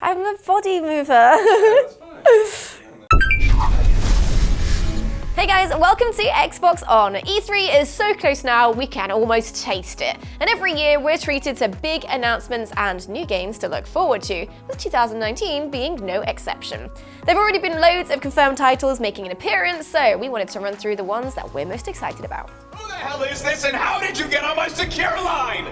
I'm a body mover. That's fine. Hey guys, welcome to Xbox On. E3 is so close now, we can almost taste it. And every year we're treated to big announcements and new games to look forward to, with 2019 being no exception. There've already been loads of confirmed titles making an appearance, so we wanted to run through the ones that we're most excited about. Who the hell is this and how did you get on my secure line?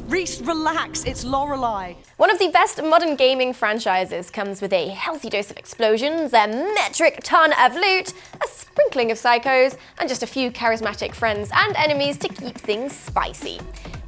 Reese, relax, it's Lorelei. One of the best modern gaming franchises comes with a healthy dose of explosions, a metric ton of loot, a sprinkling of psychos, and just a few charismatic friends and enemies to keep things spicy.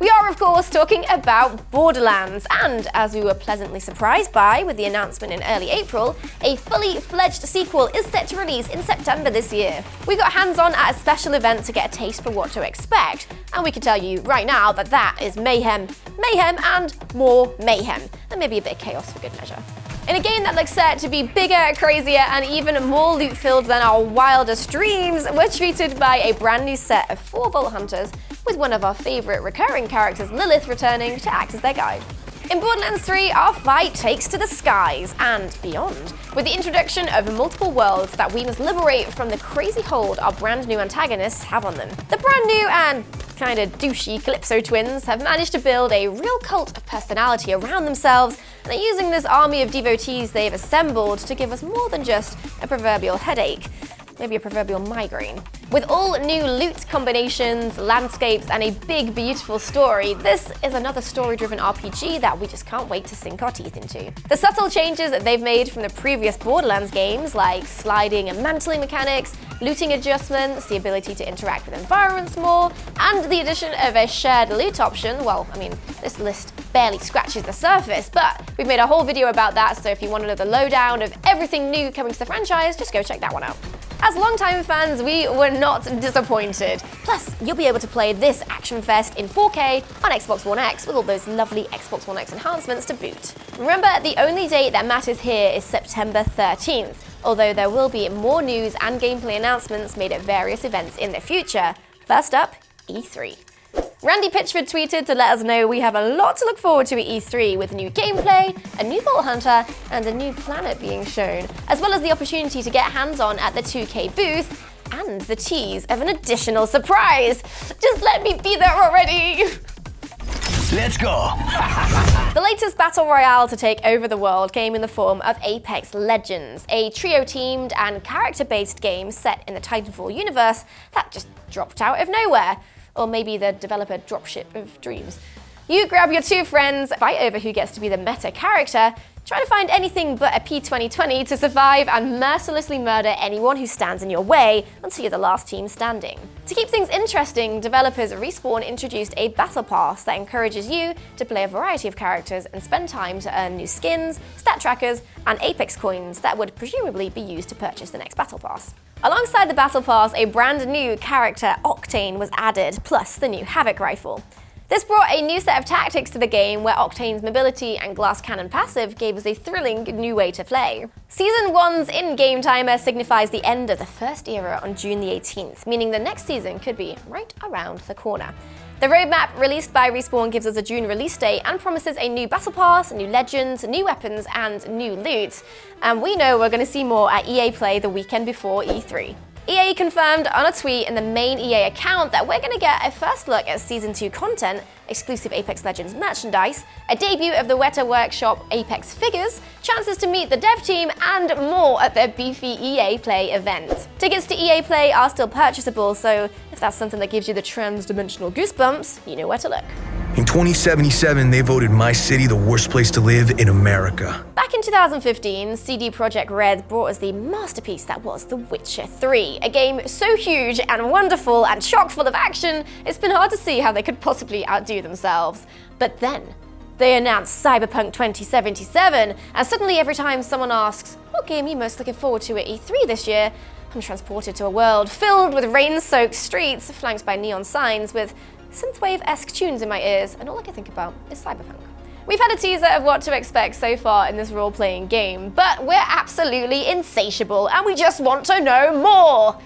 We are, of course, talking about Borderlands, and as we were pleasantly surprised by with the announcement in early April, a fully fledged sequel is set to release in September this year. We got hands-on at a special event to get a taste for what to expect, and we can tell you right now that that is mayhem, mayhem, and more mayhem, and maybe a bit of chaos for good measure. In a game that looks set to be bigger, crazier, and even more loot-filled than our wildest dreams, we're treated by a brand new set of 4 Vault Hunters, with one of our favourite recurring characters, Lilith, returning to act as their guide. In Borderlands 3, our fight takes to the skies and beyond, with the introduction of multiple worlds that we must liberate from the crazy hold our brand new antagonists have on them. The brand new and kinda douchey Calypso twins have managed to build a real cult of personality around themselves, and are using this army of devotees they've assembled to give us more than just a proverbial headache. Maybe a proverbial migraine. With all new loot combinations, landscapes, and a big, beautiful story, this is another story-driven RPG that we just can't wait to sink our teeth into. The subtle changes that they've made from the previous Borderlands games, like sliding and mantling mechanics, looting adjustments, the ability to interact with environments more, and the addition of a shared loot option, well, I mean, this list barely scratches the surface, but we've made a whole video about that, so if you want to know the lowdown of everything new coming to the franchise, just go check that one out. As longtime fans, we were not disappointed. Plus, you'll be able to play this action fest in 4K on Xbox One X with all those lovely Xbox One X enhancements to boot. Remember, the only date that matters here is September 13th, although there will be more news and gameplay announcements made at various events in the future. First up, E3. Randy Pitchford tweeted to let us know we have a lot to look forward to at E3, with new gameplay, a new Vault Hunter, and a new planet being shown, as well as the opportunity to get hands-on at the 2K booth, and the tease of an additional surprise. Just let me be there already! Let's go! The latest battle royale to take over the world came in the form of Apex Legends, a trio-teamed and character-based game set in the Titanfall universe that just dropped out of nowhere. Or maybe the developer dropship of dreams. You grab your 2 friends, fight over who gets to be the meta character, try to find anything but a P2020 to survive, and mercilessly murder anyone who stands in your way until you're the last team standing. To keep things interesting, developers Respawn introduced a battle pass that encourages you to play a variety of characters and spend time to earn new skins, stat trackers, and Apex coins that would presumably be used to purchase the next battle pass. Alongside the battle pass, a brand new character, Octane, was added, plus the new Havoc rifle. This brought a new set of tactics to the game, where Octane's mobility and glass cannon passive gave us a thrilling new way to play. Season 1's in-game timer signifies the end of the first era on June the 18th, meaning the next season could be right around the corner. The roadmap released by Respawn gives us a June release date and promises a new battle pass, new legends, new weapons, and new loot. And we know we're going to see more at EA Play the weekend before E3. EA confirmed on a tweet in the main EA account that we're going to get a first look at Season 2 content, exclusive Apex Legends merchandise, a debut of the Weta Workshop Apex figures, chances to meet the dev team, and more at their beefy EA Play event. Tickets to EA Play are still purchasable, so if that's something that gives you the trans-dimensional goosebumps, you know where to look. In 2077, they voted my city the worst place to live in America. Back in 2015, CD Projekt Red brought us the masterpiece that was The Witcher 3, a game so huge and wonderful and chock full of action, it's been hard to see how they could possibly outdo themselves. But then, they announced Cyberpunk 2077, and suddenly every time someone asks, what game are you most looking forward to at E3 this year? I'm transported to a world filled with rain-soaked streets, flanked by neon signs with synthwave-esque tunes in my ears, and all I can think about is Cyberpunk. We've had a teaser of what to expect so far in this role-playing game, but we're absolutely insatiable and we just want to know more!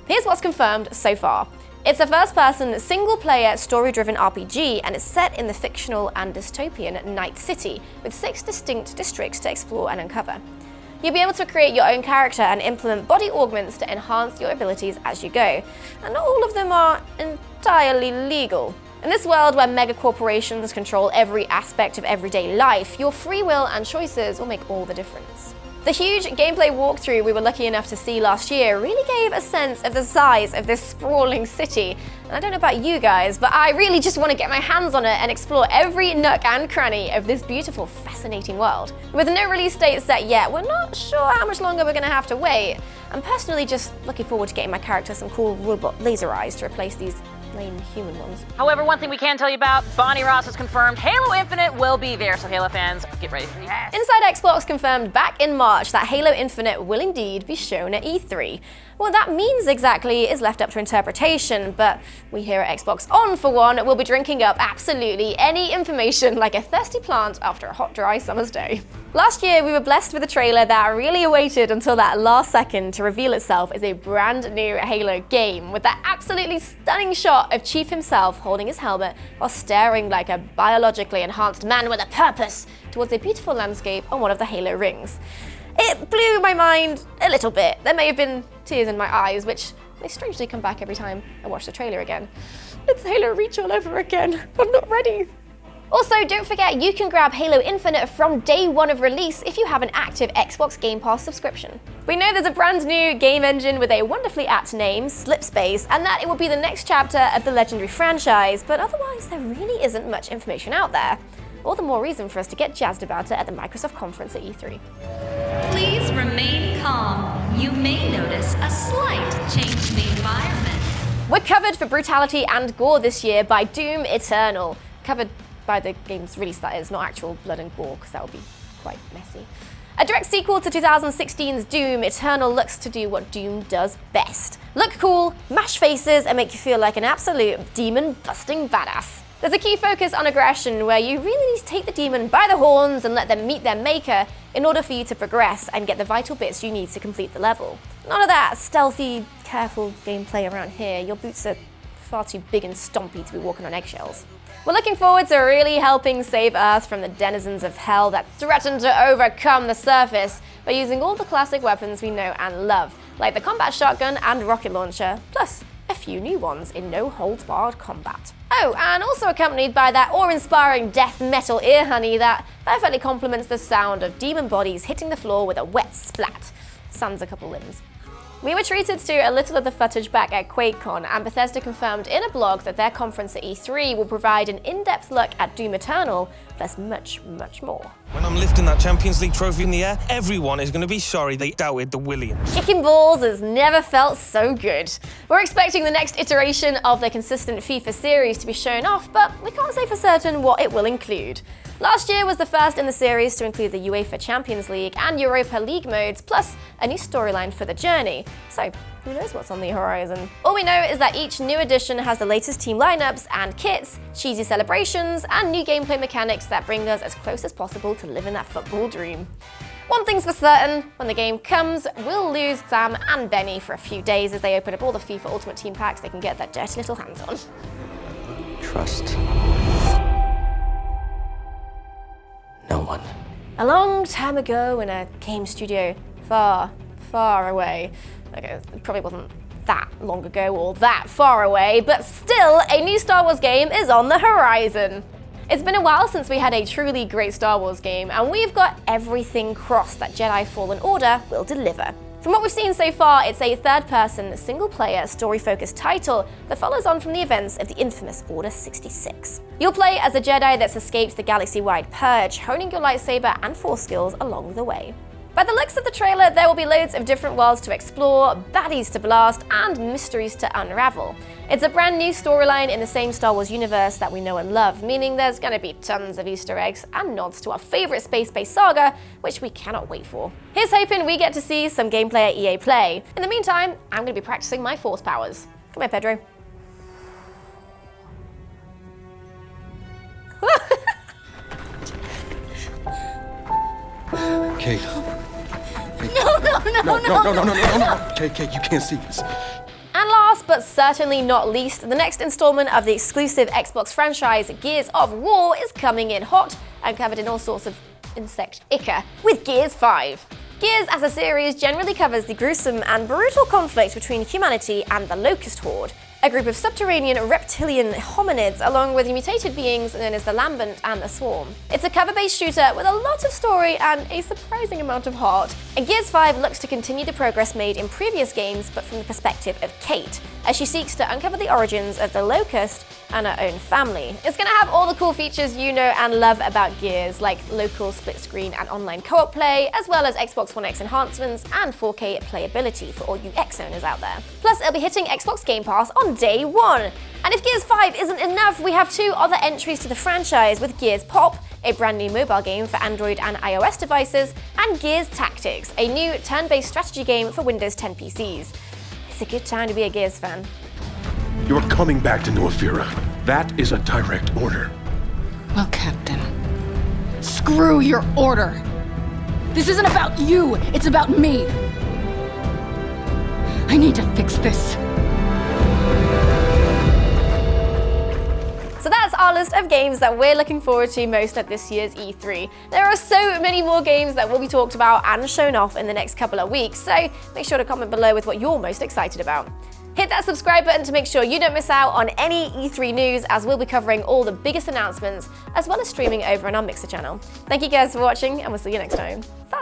Here's what's confirmed so far. It's a first-person, single-player, story-driven RPG, and it's set in the fictional and dystopian Night City, with 6 distinct districts to explore and uncover. You'll be able to create your own character and implement body augments to enhance your abilities as you go, and not all of them are entirely legal. In this world where mega corporations control every aspect of everyday life, your free will and choices will make all the difference. The huge gameplay walkthrough we were lucky enough to see last year really gave a sense of the size of this sprawling city. And I don't know about you guys, but I really just want to get my hands on it and explore every nook and cranny of this beautiful, fascinating world. With no release date set yet, we're not sure how much longer we're going to have to wait. I'm personally just looking forward to getting my character some cool robot laser eyes to replace these lame human ones. However, one thing we can tell you about, Bonnie Ross has confirmed Halo Infinite will be there, so Halo fans, get ready for that. Inside Xbox confirmed back in March that Halo Infinite will indeed be shown at E3. What that means exactly is left up to interpretation, but we here at Xbox On, for one, will be drinking up absolutely any information like a thirsty plant after a hot, dry summer's day. Last year, we were blessed with a trailer that really waited until that last second to reveal itself as a brand new Halo game, with that absolutely stunning shot of Chief himself holding his helmet while staring like a biologically enhanced man with a purpose towards a beautiful landscape on one of the Halo rings. It blew my mind a little bit. There may have been tears in my eyes, which they strangely come back every time I watch the trailer again. It's Halo Reach all over again. I'm not ready. Also, don't forget you can grab Halo Infinite from day one of release if you have an active Xbox Game Pass subscription. We know there's a brand new game engine with a wonderfully apt name, Slipspace, and that it will be the next chapter of the legendary franchise, but otherwise there really isn't much information out there. All the more reason for us to get jazzed about it at the Microsoft conference at E3. Please remain calm. You may notice a slight change in the environment. We're covered for brutality and gore this year by Doom Eternal. Covered by the game's release, that is, not actual blood and gore, because that would be quite messy. A direct sequel to 2016's Doom, Eternal looks to do what Doom does best. Look cool, mash faces, and make you feel like an absolute demon-busting badass. There's a key focus on aggression where you really need to take the demon by the horns and let them meet their maker in order for you to progress and get the vital bits you need to complete the level. None of that stealthy, careful gameplay around here. Your boots are far too big and stompy to be walking on eggshells. We're looking forward to really helping save Earth from the denizens of hell that threaten to overcome the surface by using all the classic weapons we know and love, like the combat shotgun and rocket launcher, plus a few new ones in no-holds-barred combat. Oh, and also accompanied by that awe-inspiring death metal ear honey that perfectly complements the sound of demon bodies hitting the floor with a wet splat. Sans a couple limbs. We were treated to a little of the footage back at QuakeCon, and Bethesda confirmed in a blog that their conference at E3 will provide an in-depth look at Doom Eternal, plus much, much more. When I'm lifting that Champions League trophy in the air, everyone is going to be sorry they doubted the Williams. Kicking balls has never felt so good. We're expecting the next iteration of the consistent FIFA series to be shown off, but we can't say for certain what it will include. Last year was the first in the series to include the UEFA Champions League and Europa League modes, plus a new storyline for the journey. So, who knows what's on the horizon? All we know is that each new edition has the latest team lineups and kits, cheesy celebrations, and new gameplay mechanics that bring us as close as possible to living that football dream. One thing's for certain, when the game comes, we'll lose Sam and Benny for a few days as they open up all the FIFA Ultimate Team packs they can get their dirty little hands on. Trust no one. A long time ago in a game studio far, far away. Okay, it probably wasn't that long ago or that far away, but still, a new Star Wars game is on the horizon. It's been a while since we had a truly great Star Wars game, and we've got everything crossed that Jedi Fallen Order will deliver. From what we've seen so far, it's a third-person, single-player, story-focused title that follows on from the events of the infamous Order 66. You'll play as a Jedi that's escaped the galaxy-wide purge, honing your lightsaber and force skills along the way. By the looks of the trailer, there will be loads of different worlds to explore, baddies to blast, and mysteries to unravel. It's a brand new storyline in the same Star Wars universe that we know and love, meaning there's going to be tons of Easter eggs and nods to our favourite space-based saga, which we cannot wait for. Here's hoping we get to see some gameplay at EA Play. In the meantime, I'm going to be practicing my force powers. Come here, Pedro. Kate. No. No. Kate, you can't see this. And last Last but certainly not least, the next installment of the exclusive Xbox franchise Gears of War is coming in hot and covered in all sorts of insect ichor with Gears 5. Gears as a series generally covers the gruesome and brutal conflict between humanity and the Locust Horde, a group of subterranean reptilian hominids along with mutated beings known as the Lambent and the Swarm. It's a cover-based shooter with a lot of story and a surprising amount of heart, and Gears 5 looks to continue the progress made in previous games but from the perspective of Kate, as she seeks to uncover the origins of the Locust and her own family. It's going to have all the cool features you know and love about Gears, like local split screen and online co-op play, as well as Xbox One X enhancements and 4K playability for all you X owners out there. Plus, it'll be hitting Xbox Game Pass on day one. And if Gears 5 isn't enough, we have two other entries to the franchise with Gears Pop, a brand new mobile game for Android and iOS devices, and Gears Tactics, a new turn-based strategy game for Windows 10 PCs. It's a good time to be a Gears fan. You're coming back to New Ephyra. That is a direct order. Well, Captain, screw your order. This isn't about you, it's about me. I need to fix this. So that's our list of games that we're looking forward to most at this year's E3. There are so many more games that will be talked about and shown off in the next couple of weeks, so make sure to comment below with what you're most excited about. Hit that subscribe button to make sure you don't miss out on any E3 news, as we'll be covering all the biggest announcements, as well as streaming over on our Mixer channel. Thank you guys for watching, and we'll see you next time. Bye!